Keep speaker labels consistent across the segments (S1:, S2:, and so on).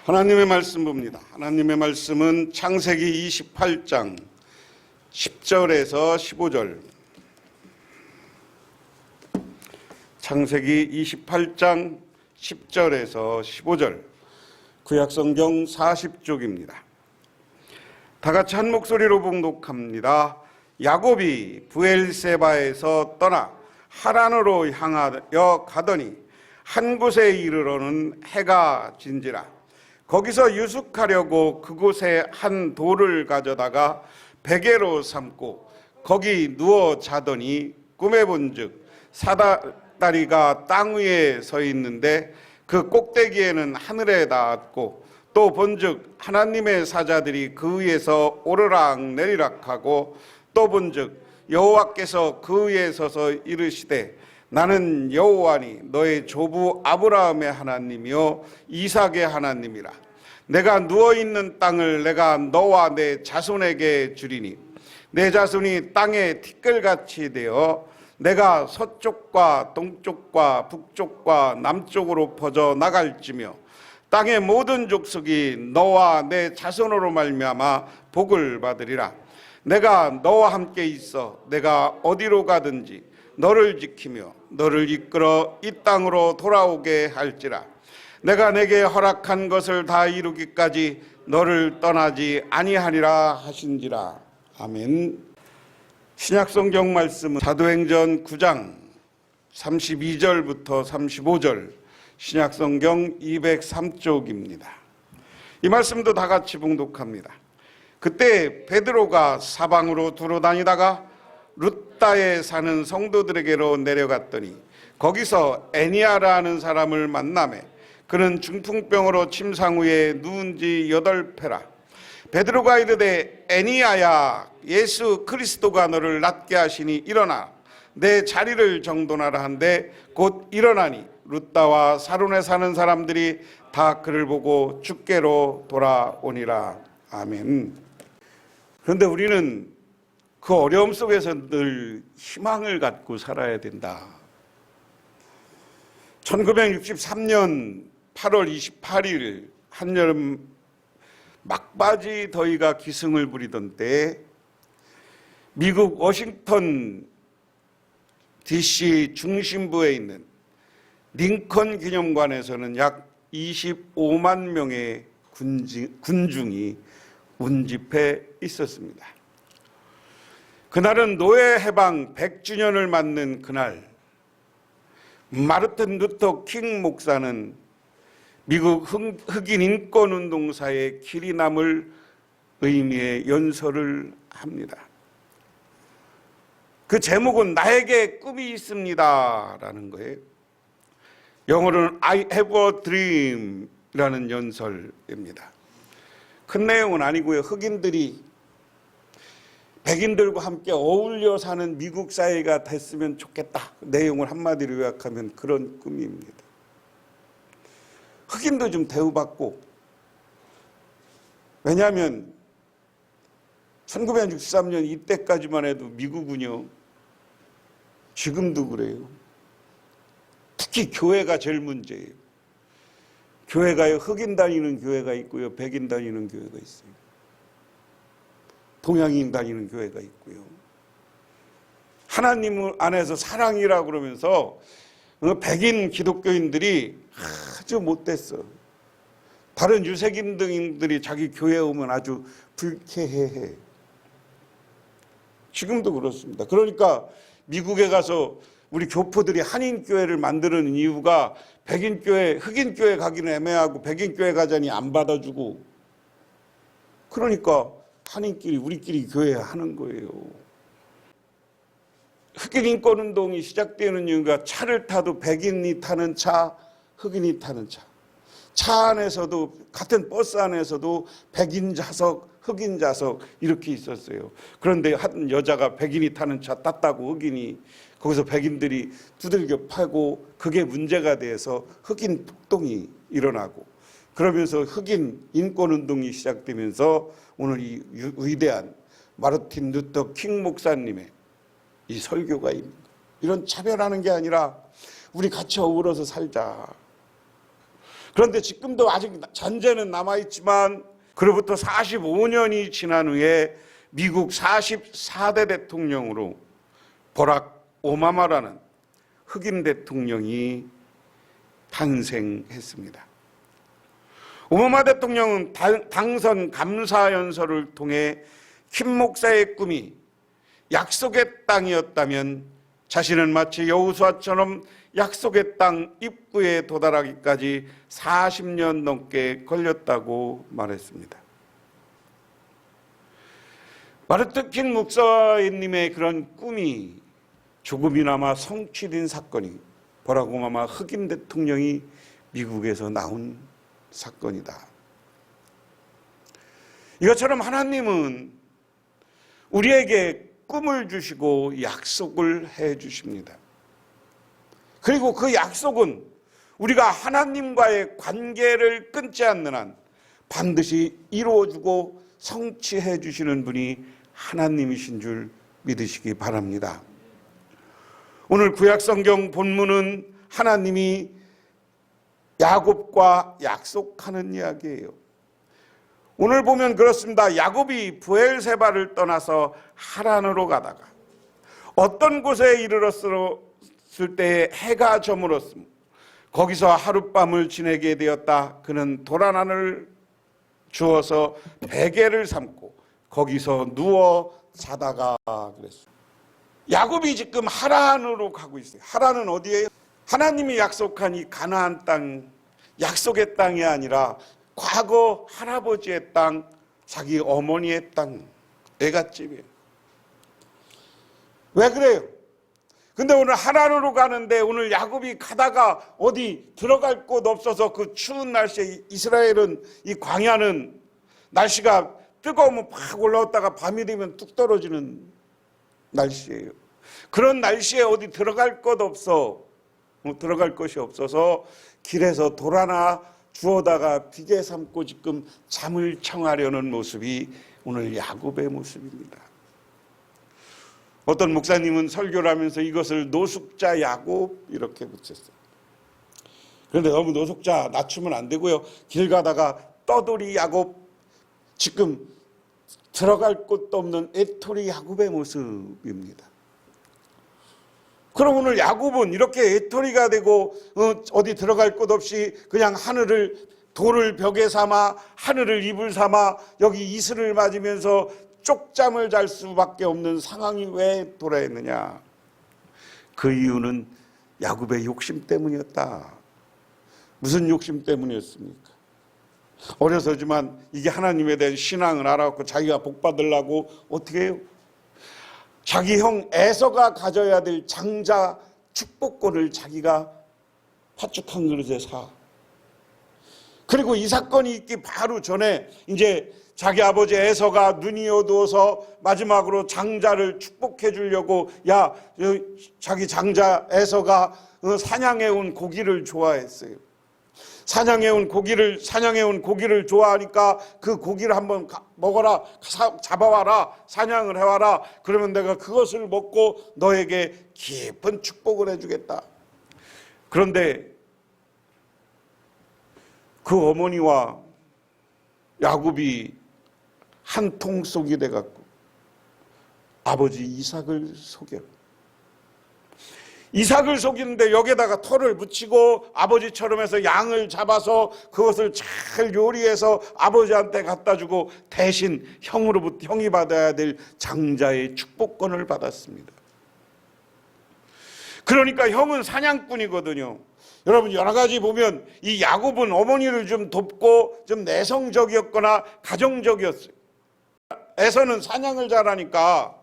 S1: 하나님의 말씀 봅니다. 하나님의 말씀은 창세기 28장 10절에서 15절. 창세기 28장 10절에서 15절. 구약성경 40쪽입니다. 다 같이 한 목소리로 봉독합니다. 야곱이 브엘세바에서 떠나 하란으로 향하여 가더니 한 곳에 이르러는 해가 진지라. 거기서 유숙하려고 그곳에 한 돌을 가져다가 베개로 삼고 거기 누워 자더니 꿈에 본즉 사다리가 땅 위에 서 있는데 그 꼭대기에는 하늘에 닿았고 또 본즉 하나님의 사자들이 그 위에서 오르락 내리락 하고 또 본즉 여호와께서 그 위에 서서 이르시되 나는 여호와니 너의 조부 아브라함의 하나님이요 이삭의 하나님이라. 내가 누워있는 땅을 내가 너와 내 자손에게 주리니 내 자손이 땅에 티끌같이 되어 내가 서쪽과 동쪽과 북쪽과 남쪽으로 퍼져 나갈지며 땅의 모든 족속이 너와 내 자손으로 말미암아 복을 받으리라. 내가 너와 함께 있어 내가 어디로 가든지 너를 지키며 너를 이끌어 이 땅으로 돌아오게 할지라. 내가 내게 허락한 것을 다 이루기까지 너를 떠나지 아니하리라 하신지라. 아멘. 신약성경 말씀은 사도행전 9장 32절부터 35절, 신약성경 203쪽입니다. 이 말씀도 다 같이 봉독합니다. 그때 베드로가 사방으로 두루 다니다가 룻다에 사는 성도들에게로 내려갔더니 거기서 애니아라는 사람을 만나매 그는 중풍병으로 침상 위에 누운 지 8패라. 베드로가 이르되 애니아야 예수 그리스도가 너를 낫게 하시니 일어나 내 자리를 정돈하라 한데 곧 일어나니 룻다와 사론에 사는 사람들이 다 그를 보고 주께로 돌아오니라. 아멘. 그런데 우리는 그 어려움 속에서 늘 희망을 갖고 살아야 된다. 1963년 8월 28일 한여름 막바지 더위가 기승을 부리던 때에 미국 워싱턴 DC 중심부에 있는 링컨 기념관에서는 약 25만 명의 군중이 운집해 있었습니다. 그날은 노예 해방 100주년을 맞는 그날, 마르틴 루터 킹 목사는 미국 흑인 인권운동사의 길이 남을 의미의 연설을 합니다. 그 제목은 나에게 꿈이 있습니다 라는 거예요. 영어로는 I have a dream 라는 연설입니다. 큰 내용은 아니고요. 흑인들이 백인들과 함께 어울려 사는 미국 사회가 됐으면 좋겠다. 내용을 한마디로 요약하면 그런 꿈입니다. 흑인도 좀 대우받고, 왜냐하면 1963년 이때까지만 해도 미국은요, 지금도 그래요. 특히 교회가 제일 문제예요. 교회가요, 흑인 다니는 교회가 있고요, 백인 다니는 교회가 있어요. 동양인 다니는 교회가 있고요. 하나님 안에서 사랑이라고 그러면서 백인 기독교인들이 아주 못됐어. 다른 유색인 등들이 자기 교회에 오면 아주 불쾌해해. 지금도 그렇습니다. 그러니까 미국에 가서 우리 교포들이 한인교회를 만드는 이유가 백인교회, 흑인교회 가기는 애매하고 백인교회 가자니 안 받아주고, 그러니까 한인끼리 우리끼리 교회하는 거예요. 흑인 인권운동이 시작되는 이유가 차를 타도 백인이 타는 차, 흑인이 타는 차. 차 안에서도 같은 버스 안에서도 백인 좌석, 흑인 좌석 이렇게 있었어요. 그런데 한 여자가 백인이 타는 차 땄다고 흑인이 거기서 백인들이 두들겨 패고 그게 문제가 돼서 흑인 폭동이 일어나고 그러면서 흑인 인권운동이 시작되면서 오늘 이 위대한 마르틴 루터 킹 목사님의 이 설교가 이런 차별하는 게 아니라 우리 같이 어우러서 살자. 그런데 지금도 아직 잔재는 남아있지만 그로부터 45년이 지난 후에 미국 44대 대통령으로 버락 오바마라는 흑인 대통령이 탄생했습니다. 오바마 대통령은 당선 감사연설을 통해 킴 목사의 꿈이 약속의 땅이었다면 자신은 마치 여호수아처럼 약속의 땅 입구에 도달하기까지 40년 넘게 걸렸다고 말했습니다. 마르틴 킹 목사님의 그런 꿈이 조금이나마 성취된 사건이 버락 오바마 흑인 대통령이 미국에서 나온 사건이다. 이것처럼 하나님은 우리에게 꿈을 주시고 약속을 해 주십니다. 그리고 그 약속은 우리가 하나님과의 관계를 끊지 않는 한 반드시 이루어주고 성취해 주시는 분이 하나님이신 줄 믿으시기 바랍니다. 오늘 구약성경 본문은 하나님이 야곱과 약속하는 이야기예요. 오늘 보면 그렇습니다. 야곱이 브엘세바를 떠나서 하란으로 가다가 어떤 곳에 이르렀을 때에 해가 저물었으므로 거기서 하룻밤을 지내게 되었다. 그는 도란안을 주어서 베개를 삼고 거기서 누워 자다가 그랬어요. 야곱이 지금 하란으로 가고 있어요. 하란은 어디예요? 하나님이 약속한 이 가나안 땅, 약속의 땅이 아니라 과거 할아버지의 땅, 자기 어머니의 땅, 애갓집이에요. 왜 그래요? 근데 오늘 하란으로 가는데 오늘 야곱이 가다가 어디 들어갈 곳 없어서 그 추운 날씨에 이스라엘은 이 광야는 날씨가 뜨거우면 팍 올라왔다가 밤이 되면 뚝 떨어지는 날씨예요. 그런 날씨에 어디 들어갈 곳 없어. 들어갈 것이 없어서 길에서 돌 하나 주워다가 비계 삼고 지금 잠을 청하려는 모습이 오늘 야곱의 모습입니다. 어떤 목사님은 설교를 하면서 이것을 노숙자 야곱 이렇게 붙였어요. 그런데 너무 노숙자 낮추면 안 되고요. 길 가다가 떠돌이 야곱, 지금 들어갈 곳도 없는 애토리 야곱의 모습입니다. 그럼 오늘 야곱은 이렇게 애토리가 되고 어디 들어갈 곳 없이 그냥 돌을 벽에 삼아 하늘을 이불 삼아 여기 이슬을 맞으면서 쪽잠을 잘 수밖에 없는 상황이 왜 도래했느냐? 그 이유는 야곱의 욕심 때문이었다. 무슨 욕심 때문이었습니까? 어려서지만 이게 하나님에 대한 신앙을 알아갖고 자기가 복 받으려고 어떻게 해요? 자기 형 에서가 가져야 될 장자 축복권을 자기가 팥죽 한 그릇에 사. 그리고 이 사건이 있기 바로 전에 이제 자기 아버지 에서가 눈이 어두워서 마지막으로 장자를 축복해 주려고 자기 장자 에서가 사냥해 온 고기를 좋아했어요. 사냥해 온 고기를 좋아하니까 그 고기를 한번 먹어라, 잡아와라, 사냥을 해와라. 그러면 내가 그것을 먹고 너에게 깊은 축복을 해주겠다. 그런데 그 어머니와 야곱이 한 통속이 돼갖고 아버지 이삭을 속여. 이삭을 속이는데 여기에다가 털을 묻히고 아버지처럼 해서 양을 잡아서 그것을 잘 요리해서 아버지한테 갖다 주고 대신 형이 받아야 될 장자의 축복권을 받았습니다. 그러니까 형은 사냥꾼이거든요. 여러분 여러 가지 보면 이 야곱은 어머니를 좀 돕고 좀 내성적이었거나 가정적이었어요. 에서는 사냥을 잘하니까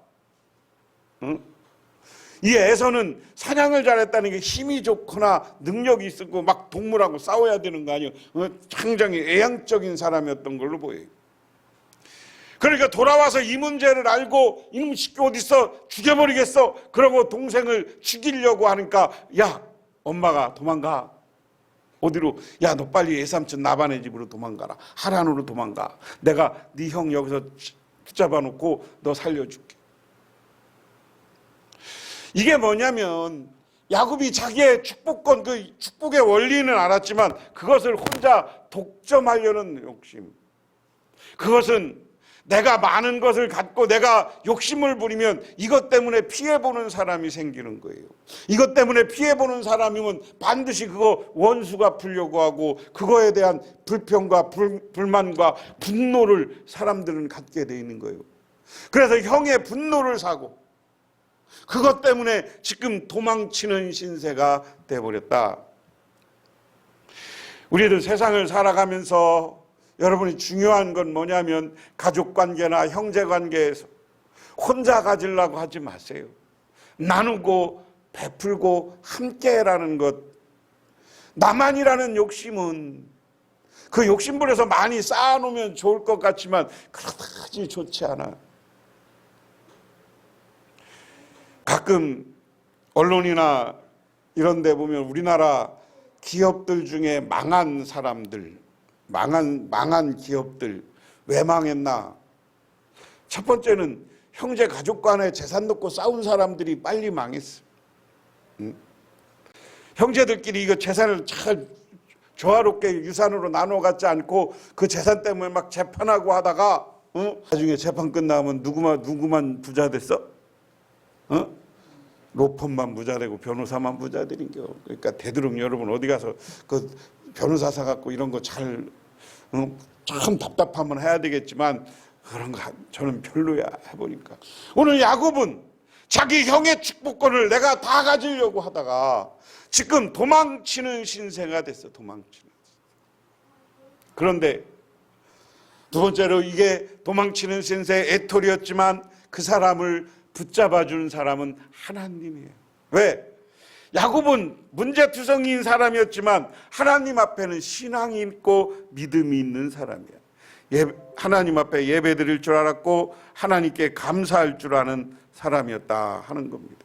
S1: 이 에서는 사냥을 잘했다는 게 힘이 좋거나 능력이 있고 막 동물하고 싸워야 되는 거 아니에요. 굉장히 애양적인 사람이었던 걸로 보여요. 그러니까 돌아와서 이 문제를 알고 이놈 새끼 어딨어? 죽여버리겠어. 그러고 동생을 죽이려고 하니까 야 엄마가 도망가. 어디로? 야 너 빨리 외삼촌 나반의 집으로 도망가라. 하란으로 도망가. 내가 네 형 여기서 붙잡아 놓고 너 살려줄게. 이게 뭐냐면 야곱이 자기의 축복권, 그 축복의 원리는 알았지만 그것을 혼자 독점하려는 욕심, 그것은 내가 많은 것을 갖고 내가 욕심을 부리면 이것 때문에 피해보는 사람이 생기는 거예요. 이것 때문에 피해보는 사람이면 반드시 그거 원수가 풀려고 하고 그거에 대한 불평과 불만과 분노를 사람들은 갖게 돼 있는 거예요. 그래서 형의 분노를 사고 그것 때문에 지금 도망치는 신세가 돼버렸다. 우리들 세상을 살아가면서 여러분이 중요한 건 뭐냐면 가족관계나 형제관계에서 혼자 가지려고 하지 마세요. 나누고 베풀고 함께라는 것. 나만이라는 욕심은 그 욕심부려서 많이 쌓아놓으면 좋을 것 같지만 그렇다지 좋지 않아. 가끔 언론이나 이런 데 보면 우리나라 기업들 중에 망한 사람들, 망한 기업들 왜 망했나? 첫 번째는 형제 가족 간에 재산 놓고 싸운 사람들이 빨리 망했어. 형제들끼리 이거 재산을 잘 조화롭게 유산으로 나눠 갖지 않고 그 재산 때문에 막 재판하고 하다가 나중에 재판 끝나면 누구만 부자 됐어? 로펌만 부자 되고 변호사만 부자 되는 겨. 그러니까 되도록 여러분 어디 가서 그 변호사 사갖고 이런 거 잘 참 답답하면 해야 되겠지만 그런 거 저는 별로야 해보니까. 오늘 야곱은 자기 형의 축복권을 내가 다 가지려고 하다가 지금 도망치는 신세가 됐어. 도망치는. 그런데 두 번째로 이게 도망치는 신세의 애톨이었지만 그 사람을 붙잡아주는 사람은 하나님이에요. 왜? 야곱은 문제투성이인 사람이었지만 하나님 앞에는 신앙이 있고 믿음이 있는 사람이야. 하나님 앞에 예배 드릴 줄 알았고 하나님께 감사할 줄 아는 사람이었다 하는 겁니다.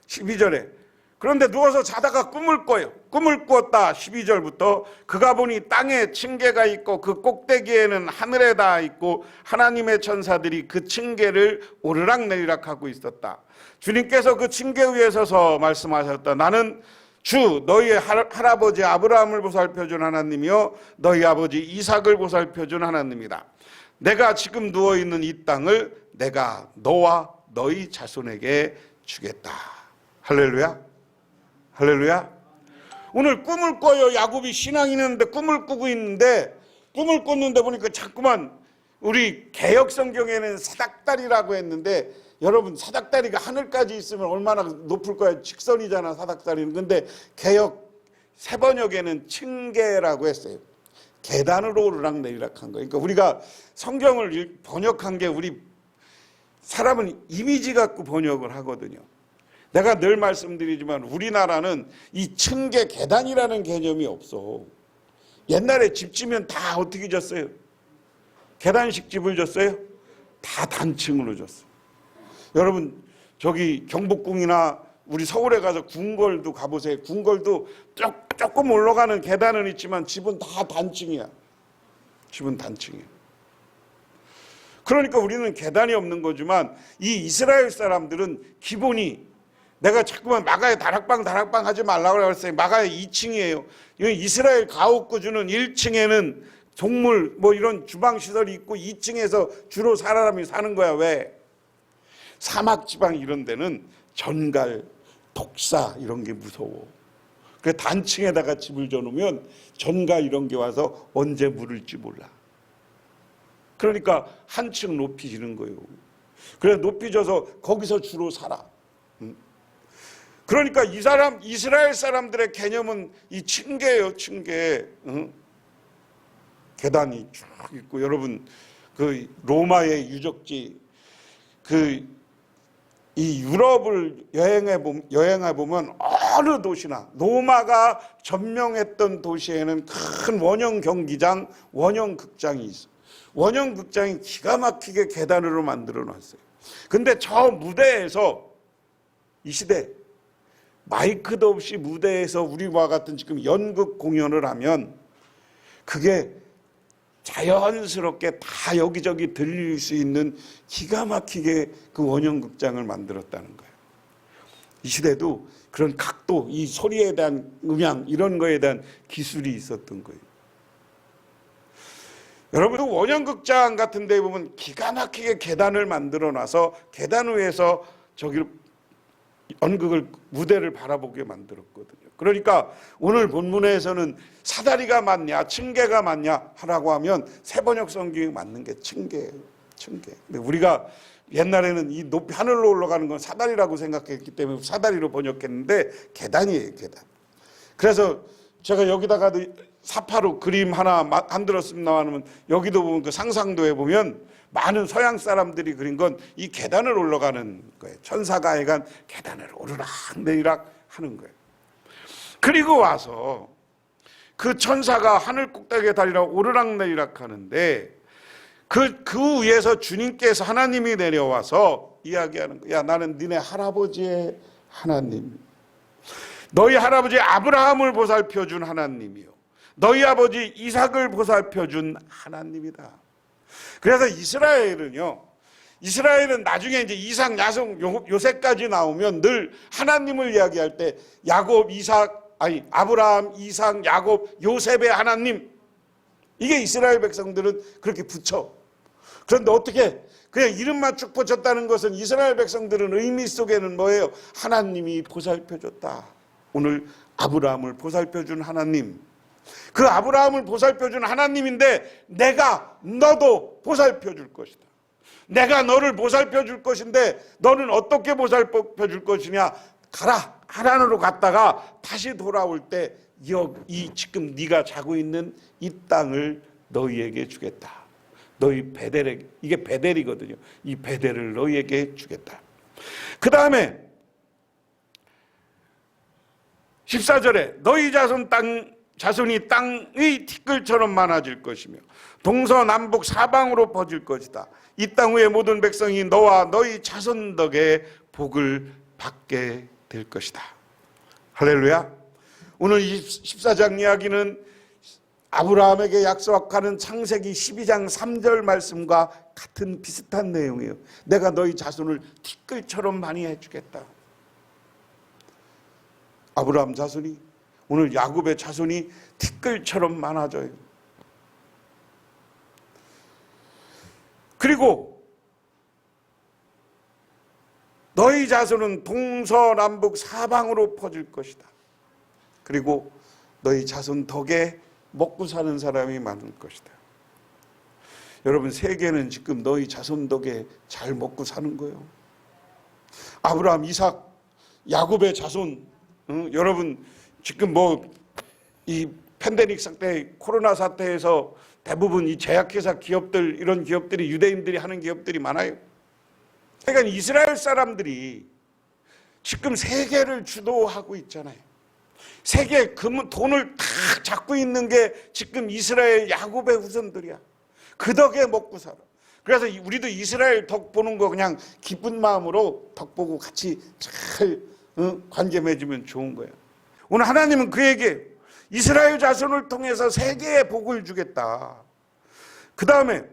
S1: 12절에 그런데 누워서 자다가 꿈을 꿔요. 꿈을 꾸었다. 12절부터 그가 보니 땅에 층계가 있고 그 꼭대기에는 하늘에 닿아 있고 하나님의 천사들이 그 층계를 오르락내리락 하고 있었다. 주님께서 그 층계 위에 서서 말씀하셨다. 나는 주 너희의 할아버지 아브라함을 보살펴준 하나님이요 너희 아버지 이삭을 보살펴준 하나님이다. 내가 지금 누워있는 이 땅을 내가 너와 너희 자손에게 주겠다. 할렐루야. 할렐루야. 오늘 꿈을 꿔요. 야곱이 신앙이 있는데 꿈을 꾸고 있는데 꿈을 꿨는데 보니까 자꾸만 우리 개역 성경에는 사닥다리라고 했는데 여러분 사닥다리가 하늘까지 있으면 얼마나 높을 거야. 직선이잖아 사닥다리는. 근데 개역 세번역에는 층계라고 했어요. 계단으로 오르락내리락 한 거예요. 그러니까 우리가 성경을 번역한 게 우리 사람은 이미지 갖고 번역을 하거든요. 내가 늘 말씀드리지만 우리나라는 이 층계 계단이라는 개념이 없어. 옛날에 집 지면 다 어떻게 졌어요? 계단식 집을 졌어요? 다 단층으로 졌어. 여러분 저기 경복궁이나 우리 서울에 가서 궁궐도 가보세요. 궁궐도 조금 올라가는 계단은 있지만 집은 다 단층이야. 집은 단층이야. 그러니까 우리는 계단이 없는 거지만 이 이스라엘 사람들은 기본이 내가 자꾸만 마가에 다락방 하지 말라고 그랬어요. 마가에 2층이에요. 이스라엘 가옥구주는 1층에는 동물 뭐 이런 주방시설이 있고 2층에서 주로 사람이 사는 거야. 왜? 사막지방 이런 데는 전갈, 독사 이런 게 무서워. 그래서 단층에다가 집을 져놓으면 전갈 이런 게 와서 언제 물을지 몰라. 그러니까 한층 높이 지는 거예요. 그래서 높이 져서 거기서 주로 살아. 그러니까 이스라엘 사람들의 개념은 이 층계예요. 층계. 계단이 쭉 있고 여러분 그 로마의 유적지 이 유럽을 여행해 보면 어느 도시나 로마가 점령했던 도시에는 큰 원형 경기장, 원형 극장이 있어. 원형 극장이 기가 막히게 계단으로 만들어 놨어요. 근데 저 무대에서 이 시대 마이크도 없이 무대에서 우리와 같은 지금 연극 공연을 하면 그게 자연스럽게 다 여기저기 들릴 수 있는 기가 막히게 그 원형극장을 만들었다는 거예요. 이 시대도 그런 각도, 이 소리에 대한 음향 이런 거에 대한 기술이 있었던 거예요. 여러분 원형극장 같은 데 보면 기가 막히게 계단을 만들어 놔서 계단 위에서 저기를 연극을 무대를 바라보게 만들었거든요. 그러니까 오늘 본문에서는 사다리가 맞냐 층계가 맞냐 하라고 하면 세번역 성경이 맞는 게 층계예요. 층계. 근데 우리가 옛날에는 이 높이 하늘로 올라가는 건 사다리라고 생각했기 때문에 사다리로 번역했는데 계단이에요. 계단. 그래서 제가 여기다가 사파로 그림 하나 만들었습니다만 여기도 보면 그 상상도에 보면 많은 서양 사람들이 그린 건 이 계단을 올라가는 거예요. 천사가 하여간 계단을 오르락내리락 하는 거예요. 그리고 와서 그 천사가 하늘 꼭대기에 달리라 오르락내리락 하는데 그 위에서 주님께서 하나님이 내려와서 이야기하는 거야. 야, 나는 니네 할아버지의 하나님, 너희 할아버지 아브라함을 보살펴준 하나님이요, 너희 아버지 이삭을 보살펴준 하나님이다. 그래서 이스라엘은 나중에 이제 이삭, 야곱, 요셉까지 나오면 늘 하나님을 이야기할 때 아브라함, 이삭, 야곱, 요셉의 하나님, 이게 이스라엘 백성들은 그렇게 붙여. 그런데 어떻게 그냥 이름만 쭉 붙였다는 것은 이스라엘 백성들은 의미 속에는 뭐예요? 하나님이 보살펴줬다. 오늘 아브라함을 보살펴준 하나님, 그 아브라함을 보살펴준 하나님인데 내가 너도 보살펴줄 것이다. 내가 너를 보살펴줄 것인데 너는 어떻게 보살펴줄 것이냐? 가라. 하란으로 갔다가 다시 돌아올 때 지금 네가 자고 있는 이 땅을 너희에게 주겠다. 너희 베델에, 이게 베델이거든요. 이 베델을 너희에게 주겠다. 그 다음에 14절에 너희 자손이 땅의 티끌처럼 많아질 것이며 동서남북 사방으로 퍼질 것이다. 이 땅 위의 모든 백성이 너와 너희 자손 덕에 복을 받게 될 것이다. 할렐루야. 오늘 14장 이야기는 아브라함에게 약속하는 창세기 12장 3절 말씀과 같은 비슷한 내용이에요. 내가 너희 자손을 티끌처럼 많이 해주겠다. 아브라함 자손이, 오늘 야곱의 자손이 티끌처럼 많아져요. 그리고 너희 자손은 동서남북 사방으로 퍼질 것이다. 그리고 너희 자손 덕에 먹고 사는 사람이 많을 것이다. 여러분, 세계는 지금 너희 자손 덕에 잘 먹고 사는 거예요. 아브라함, 이삭, 야곱의 자손, 여러분 지금 이 팬데믹 사태, 코로나 사태에서 대부분 이 제약회사 기업들, 이런 기업들이 유대인들이 하는 기업들이 많아요. 그러니까 이스라엘 사람들이 지금 세계를 주도하고 있잖아요. 세계 돈을 다 잡고 있는 게 지금 이스라엘 야곱의 후손들이야. 그 덕에 먹고 살아. 그래서 우리도 이스라엘 덕 보는 거 그냥 기쁜 마음으로 덕 보고 같이 잘 관계 맺으면 좋은 거예요. 오늘 하나님은 그에게 이스라엘 자손을 통해서 세계에 복을 주겠다. 그 다음에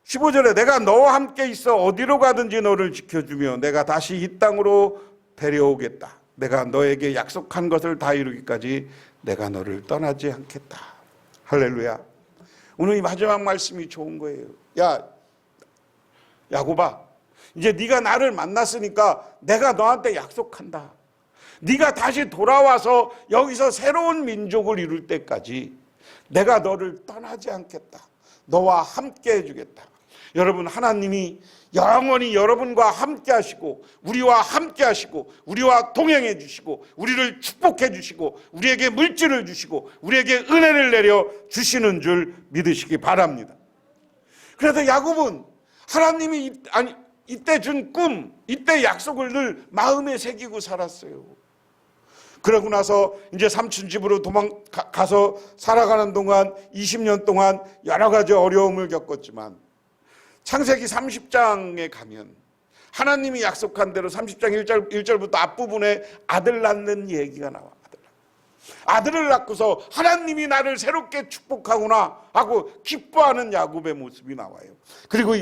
S1: 15절에 내가 너와 함께 있어 어디로 가든지 너를 지켜주며 내가 다시 이 땅으로 데려오겠다. 내가 너에게 약속한 것을 다 이루기까지 내가 너를 떠나지 않겠다. 할렐루야. 오늘 이 마지막 말씀이 좋은 거예요. 야, 야곱아, 이제 네가 나를 만났으니까 내가 너한테 약속한다. 네가 다시 돌아와서 여기서 새로운 민족을 이룰 때까지 내가 너를 떠나지 않겠다. 너와 함께 해주겠다. 여러분, 하나님이 영원히 여러분과 함께 하시고 우리와 함께 하시고 우리와 동행해 주시고 우리를 축복해 주시고 우리에게 물질을 주시고 우리에게 은혜를 내려 주시는 줄 믿으시기 바랍니다. 그래서 야곱은 하나님이 이때 준 꿈, 이때 약속을 늘 마음에 새기고 살았어요. 그러고 나서 이제 삼촌 집으로 도망가서 살아가는 동안 20년 동안 여러 가지 어려움을 겪었지만 창세기 30장에 가면 하나님이 약속한 대로 30장 1절부터 앞부분에 아들 낳는 얘기가 나와. 아들을 낳고서 하나님이 나를 새롭게 축복하구나 하고 기뻐하는 야곱의 모습이 나와요. 그리고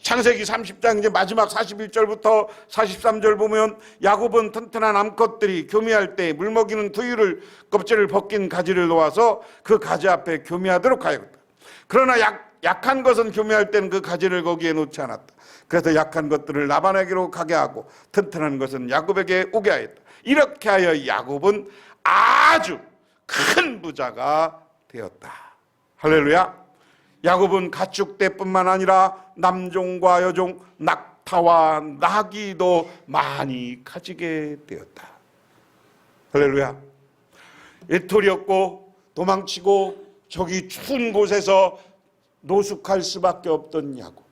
S1: 창세기 30장 이제 마지막 41절부터 43절 보면 야곱은 튼튼한 암컷들이 교미할 때 물먹이는 두유를 껍질을 벗긴 가지를 놓아서 그 가지 앞에 교미하도록 하였다. 그러나 약한 것은 교미할 때는 그 가지를 거기에 놓지 않았다. 그래서 약한 것들을 라반에게로 가게 하고 튼튼한 것은 야곱에게 오게 하였다. 이렇게 하여 야곱은 아주 큰 부자가 되었다. 할렐루야. 야곱은 가축 때뿐만 아니라 남종과 여종, 낙타와 나귀도 많이 가지게 되었다. 할렐루야. 외톨이 없고 도망치고 저기 추운 곳에서 노숙할 수밖에 없던 야곱,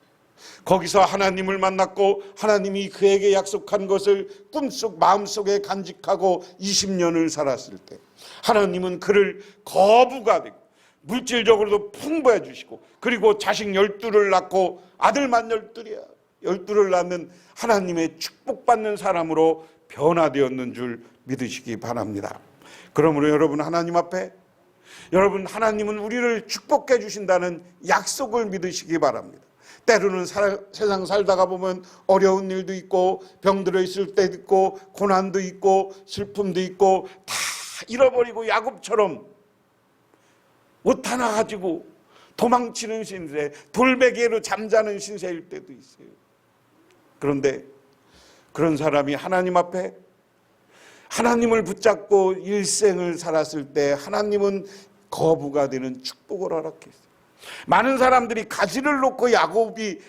S1: 거기서 하나님을 만났고 하나님이 그에게 약속한 것을 꿈속 마음속에 간직하고 20년을 살았을 때 하나님은 그를 거부가 되고 물질적으로도 풍부해 주시고, 그리고 자식 12를 낳고 아들만 12이야 12를 낳는 하나님의 축복받는 사람으로 변화되었는 줄 믿으시기 바랍니다. 그러므로 여러분, 하나님 앞에 여러분, 하나님은 우리를 축복해 주신다는 약속을 믿으시기 바랍니다. 때로는 세상 살다가 보면 어려운 일도 있고 병들어 있을 때도 있고 고난도 있고 슬픔도 있고 다 잃어버리고 야곱처럼 옷 하나 가지고 도망치는 신세, 돌베개로 잠자는 신세일 때도 있어요. 그런데 그런 사람이 하나님 앞에 하나님을 붙잡고 일생을 살았을 때 하나님은 거부가 되는 축복을 허락했어요. 많은 사람들이 가지를 놓고 야곱이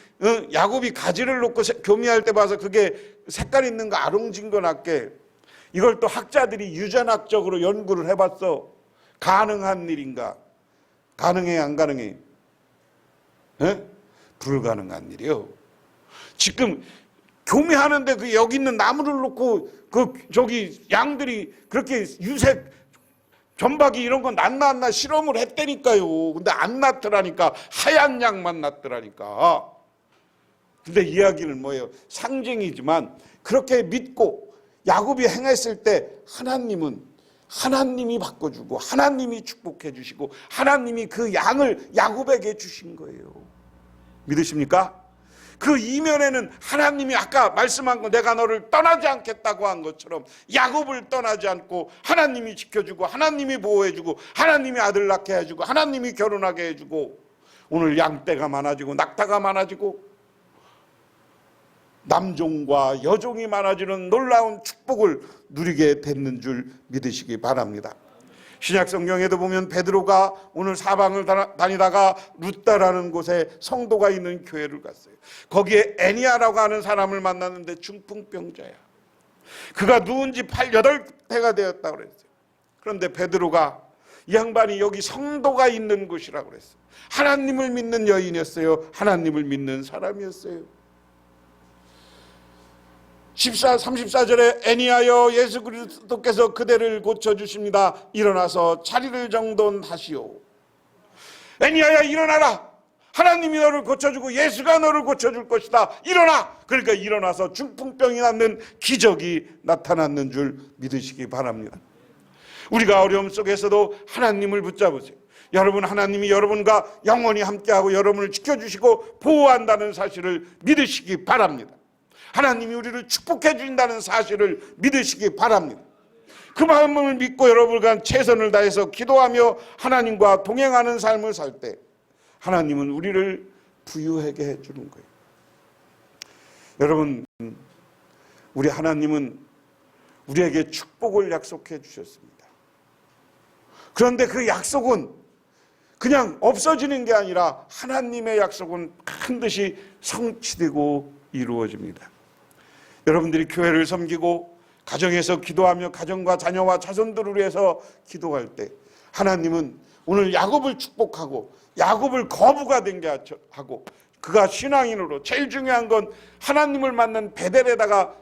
S1: 가지를 놓고 교미할 때 봐서 그게 색깔 있는 거 아롱진 거 같게, 이걸 또 학자들이 유전학적으로 연구를 해봤어. 가능한 일인가? 가능해 안 가능해? 불가능한 일이요. 지금 교미하는데 그 여기 있는 나무를 놓고 저기 양들이 그렇게 유색 전박이 이런 건 낫나 실험을 했다니까요. 근데 안 낫더라니까. 하얀 양만 낫더라니까. 근데 이야기는 뭐예요? 상징이지만 그렇게 믿고 야곱이 행했을 때 하나님이 바꿔주고 하나님이 축복해 주시고 하나님이 그 양을 야곱에게 주신 거예요. 믿으십니까? 그 이면에는 하나님이 아까 말씀한 거, 내가 너를 떠나지 않겠다고 한 것처럼 야곱을 떠나지 않고 하나님이 지켜주고 하나님이 보호해주고 하나님이 아들 낳게 해주고 하나님이 결혼하게 해주고 오늘 양떼가 많아지고 낙타가 많아지고 남종과 여종이 많아지는 놀라운 축복을 누리게 됐는 줄 믿으시기 바랍니다. 신약 성경에도 보면 베드로가 오늘 사방을 다니다가 루다라는 곳에 성도가 있는 교회를 갔어요. 거기에 애니아라고 하는 사람을 만났는데 중풍병자야. 그가 누운 지 8-8해가 되었다고 그랬어요. 그런데 베드로가 이 양반이 여기 성도가 있는 곳이라고 그랬어요. 하나님을 믿는 여인이었어요. 하나님을 믿는 사람이었어요. 34절에 애니하여 예수 그리스도께서 그대를 고쳐주십니다. 일어나서 자리를 정돈하시오. 애니하야 일어나라. 하나님이 너를 고쳐주고 예수가 너를 고쳐줄 것이다. 일어나. 그러니까 일어나서 중풍병이 낫는 기적이 나타났는 줄 믿으시기 바랍니다. 우리가 어려움 속에서도 하나님을 붙잡으세요. 여러분, 하나님이 여러분과 영원히 함께하고 여러분을 지켜주시고 보호한다는 사실을 믿으시기 바랍니다. 하나님이 우리를 축복해 주신다는 사실을 믿으시기 바랍니다. 그 마음을 믿고 여러분과 최선을 다해서 기도하며 하나님과 동행하는 삶을 살 때 하나님은 우리를 부유하게 해주는 거예요. 여러분, 우리 하나님은 우리에게 축복을 약속해 주셨습니다. 그런데 그 약속은 그냥 없어지는 게 아니라 하나님의 약속은 반드시 성취되고 이루어집니다. 여러분들이 교회를 섬기고 가정에서 기도하며 가정과 자녀와 자손들을 위해서 기도할 때 하나님은 오늘 야곱을 축복하고 야곱을 거부가 된 게 하고, 그가 신앙인으로 제일 중요한 건 하나님을 만난 베델에다가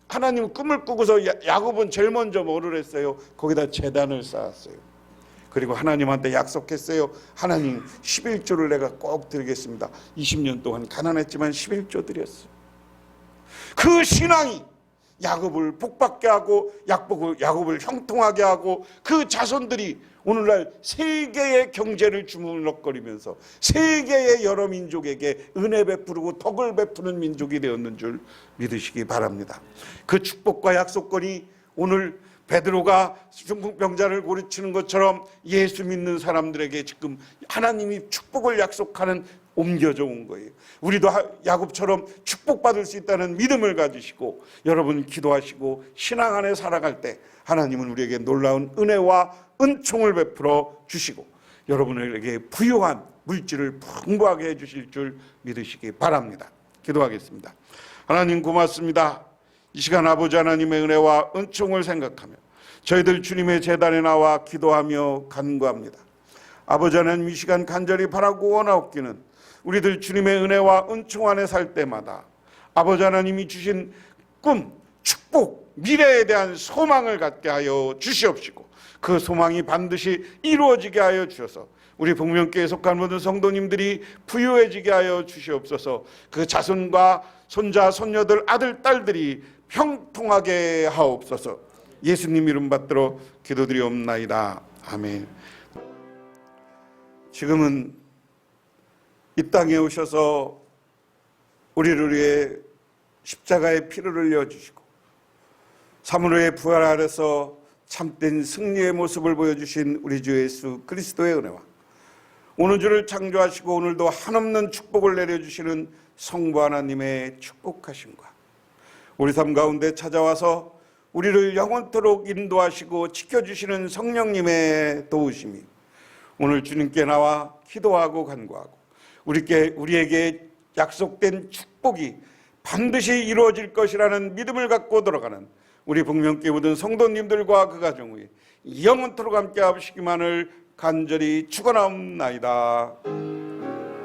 S1: 하나님 꿈을 꾸고서 야곱은 제일 먼저 뭐를 했어요? 거기다 제단을 쌓았어요. 그리고 하나님한테 약속했어요. 하나님 11조를 내가 꼭 드리겠습니다. 20년 동안 가난했지만 11조 드렸어요. 그 신앙이 야곱을 복받게 하고 야곱을 형통하게 하고 그 자손들이 오늘날 세계의 경제를 주물럭거리면서 세계의 여러 민족에게 은혜 베푸고 덕을 베푸는 민족이 되었는 줄 믿으시기 바랍니다. 그 축복과 약속권이 오늘 베드로가 중풍병자를 고르치는 것처럼 예수 믿는 사람들에게 지금 하나님이 축복을 약속하는 옮겨져 온 거예요. 우리도 야곱처럼 축복받을 수 있다는 믿음을 가지시고 여러분 기도하시고 신앙 안에 살아갈 때 하나님은 우리에게 놀라운 은혜와 은총을 베풀어 주시고 여러분에게 부유한 물질을 풍부하게 해주실 줄 믿으시기 바랍니다. 기도하겠습니다. 하나님 고맙습니다. 이 시간 아버지 하나님의 은혜와 은총을 생각하며 저희들 주님의 제단에 나와 기도하며 간구합니다. 아버지 하나님 이 시간 간절히 바라고 원하옵기는 우리들 주님의 은혜와 은총 안에 살 때마다 아버지 하나님이 주신 꿈, 축복, 미래에 대한 소망을 갖게 하여 주시옵시고 그 소망이 반드시 이루어지게 하여 주셔서 우리 복명교회에 속한 모든 성도님들이 부유해지게 하여 주시옵소서. 그 자손과 손자, 손녀들, 아들, 딸들이 형통하게 하옵소서. 예수님 이름 받들어 기도드리옵나이다. 아멘. 지금은 이 땅에 오셔서 우리를 위해 십자가의 피를 흘려주시고 3일 후에 부활 아래서 참된 승리의 모습을 보여주신 우리 주 예수 그리스도의 은혜와 오늘 주를 창조하시고 오늘도 한없는 축복을 내려주시는 성부 하나님의 축복하심과 우리 삶 가운데 찾아와서 우리를 영원토록 인도하시고 지켜주시는 성령님의 도우심이 오늘 주님께 나와 기도하고 간구하고 우리에게 약속된 축복이 반드시 이루어질 것이라는 믿음을 갖고 돌아가는 우리 복명교회 모든 성도님들과 그 가정의 영원토록 함께 하시기만을 간절히 축원하옵나이다.